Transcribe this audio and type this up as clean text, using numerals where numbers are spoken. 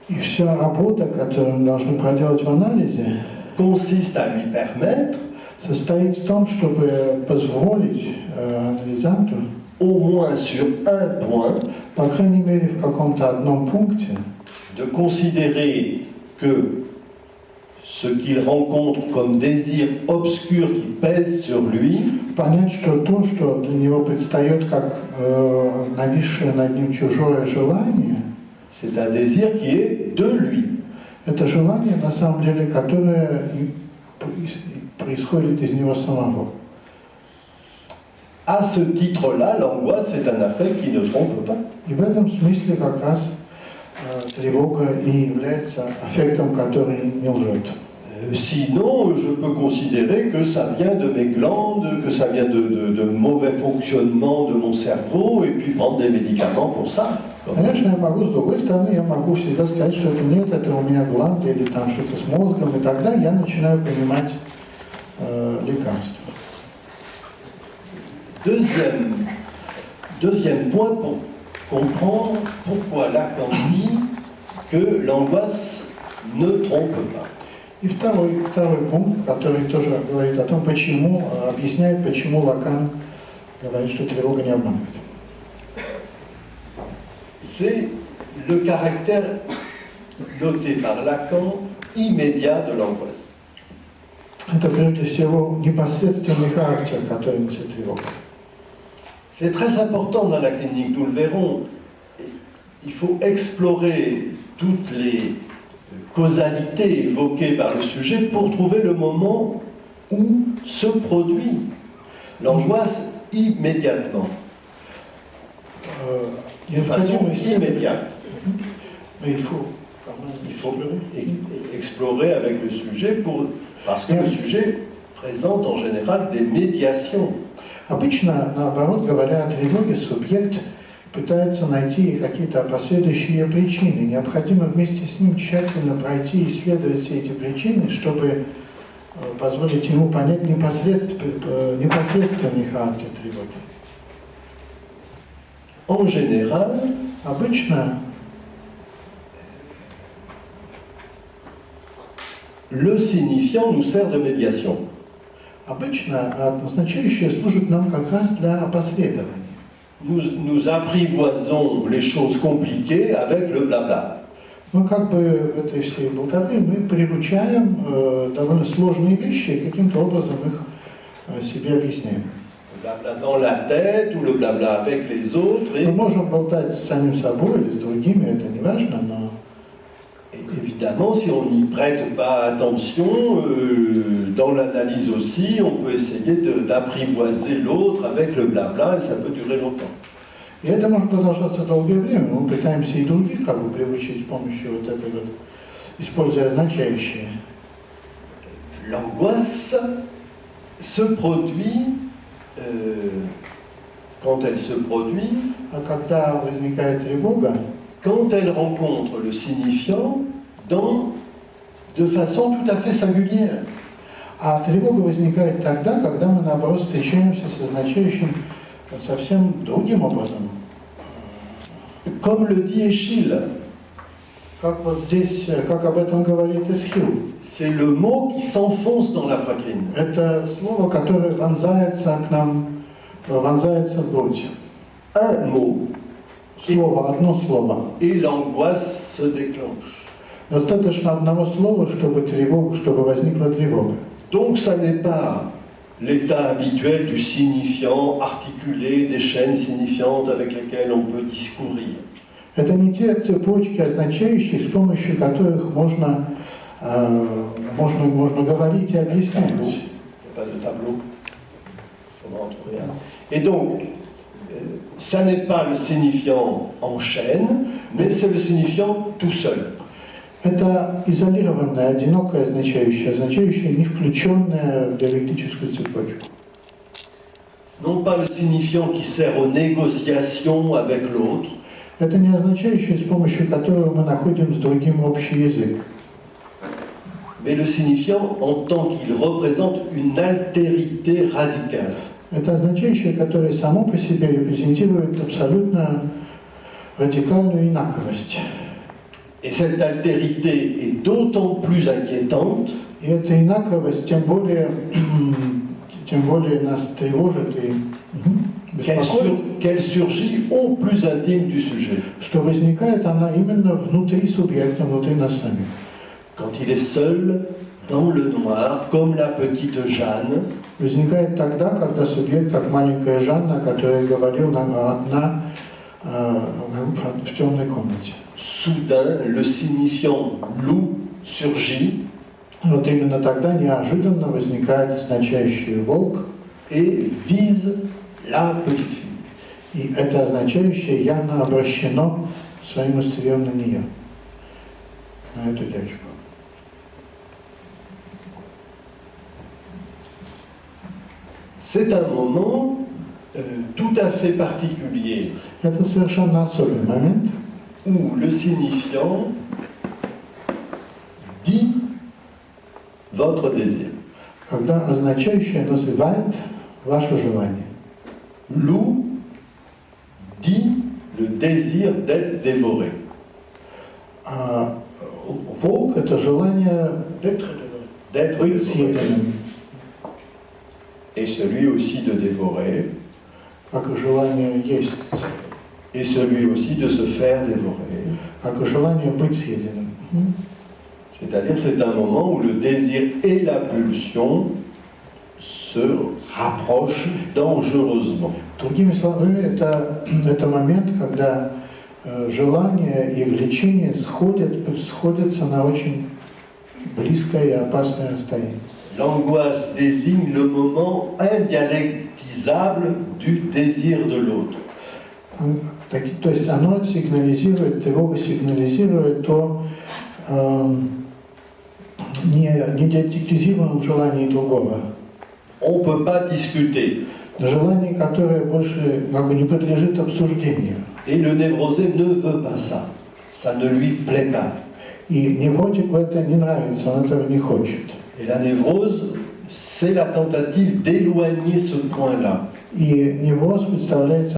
И вся работа, которую мы должны проделать в анализе, consiste à lui permettre состоит в том, чтобы позволить анализанту, au moins sur un point, по крайней мере, в каком-то одном пункте, de considérer que ce qu'il rencontre comme désir obscur qui pèse sur lui понять, что то, что для него предстает как нависшее над ним чужое желание, c'est un désir qui est de lui. это желание, на самом деле, которое происходит из него самого. À ce titre-là, l'angoisse est un affect qui ne trompe pas. И в этом смысле как раз тревога и является аффектом, который не лжет. Sinon, je peux considérer que ça vient de mes glandes, que ça vient de mauvais fonctionnement de mon cerveau, et puis prendre des médicaments pour ça. Конечно, я могу, с другой стороны, я могу всегда сказать, что это нет, это у меня гланды или там что-то с мозгом, и тогда я начинаю принимать лекарства. Deuxième point pour comprendre pourquoi Lacan dit que l'angoisse ne trompe pas. И второй пункт, который тоже говорит о том, почему, объясняет, почему Лакан говорит, что тревога не обманывает. C'est le caractère noté par Lacan immédiat de l'angoisse. Это прежде всего непосредственный характер, который несет тревога. C'est très important dans la clinique, nous le verrons. Il faut explorer toutes les causalités évoquées par le sujet pour trouver le moment où se produit l'angoisse immédiatement. De façon immédiate. Mais il faut explorer avec le sujet parce que le sujet présente en général des médiations. Обычно, наоборот, говоря о тревоге, субъект пытается найти какие-то последующие причины. Необходимо вместе с ним тщательно пройти и исследовать все эти причины, чтобы позволить ему понять непосредственный характер тревоги. En général, обычно le signifiant nous sert de médiation. Обычно означающее служит нам как раз для опосредования. Nous apprivoisons les choses compliquées avec le blabla. Мы как бы в этой всей болтовне мы приручаем довольно сложные вещи и каким-то образом их себе объясняем. Le blabla dans la tête ou le blabla avec les autres. Мы можем болтать с самим собой или с другими, это не важно, но évidemment, si on n'y prête pas attention, dans l'analyse aussi, on peut essayer d'apprivoiser l'autre avec le blabla et ça peut durer longtemps. И это может продолжаться долгое время. Мы пытаемся и других как бы приучить с помощью вот этой вот, используя означающие. L'angoisse se produit quand elle se produit. А когда возникает тревога, quand elle rencontre le signifiant de façon tout à fait singulière. А тревога возникает тогда, когда мы, наоборот, встречаемся с означающим совсем другим образом. Comme le dit Éschyle. Как вот здесь, как об этом говорит Эсхил. C'est le mot qui s'enfonce dans la poitrine. Это слово, которое вонзается к нам, вонзается в грудь. Un mot. Слово, одно слово. Et l'angoisse se déclenche. Достаточно одного слова, чтобы возникла тревога. Donc ça n'est pas l'état habituel du signifiant articulé, des chaînes signifiantes avec lesquelles on peut discourir. Это не те цепочки означающих, с помощью которых можно говорить и объяснять. Il n'y a pas de tableau. Il faudra en trouver un. Et donc, ça n'est pas le signifiant en chaîne, mais c'est le signifiant tout seul. Это изолированное, одинокое означающее не включенное в диалектическую цепочку. Non pas le signifiant qui sert aux négociations avec l'autre. Это не означающее, с помощью которого мы находим с другим общий язык. Mais le signifiant en tant qu'il représente une altérité radicale. Это означающее, которое само по себе репрезентирует абсолютно радикальную инаковость. Et cette altérité est d'autant plus inquiétante И эта инаковость тем более нас тревожит и беспокоит, qu'elle surgit au plus intime du sujet. что возникает она именно внутри субъекта, внутри нас самих. Quand il est seul, dans le noir, comme la petite Jeanne, Возникает тогда, когда субъект, как маленькая Жанна, которая говорила нам одна в темной комнате. soudain, le signifiant loup surgit Вот именно тогда неожиданно возникает означающий волк, et vise la petite fille. и это означающее явно обращено своим острием на нее, на эту девочку. C'est un moment tout à fait particulier Это совершенно особый момент, où le signifiant dit votre désir. когда означающее называет ваше желание. Loup dit le désir d'être dévoré. А волк – это желание D'être быть dévoré. съеденным, Et celui aussi de dévorer, как и желание есть, et celui aussi de se faire dévorer. как и желание быть съеденным. C'est-à-dire, c'est un moment où le désir et la pulsion se rapprochent dangereusement. Другими словами, это момент, когда желание и влечение сходятся на очень близкое и опасное расстояние. L'angoisse désigne le moment indialectisable du désir de l'autre. То есть оно сигнализирует, тревога сигнализирует то недиалектизированном желании другого. On ne peut pas discuter. Желание, которое больше не подлежит обсуждению. Et le névrosé ne veut pas ça. Ça ne lui plaît pas. И невротику это не нравится, он этого не хочет. Et la névrose, c'est la tentative d'éloigner ce point-là. И невроз представляется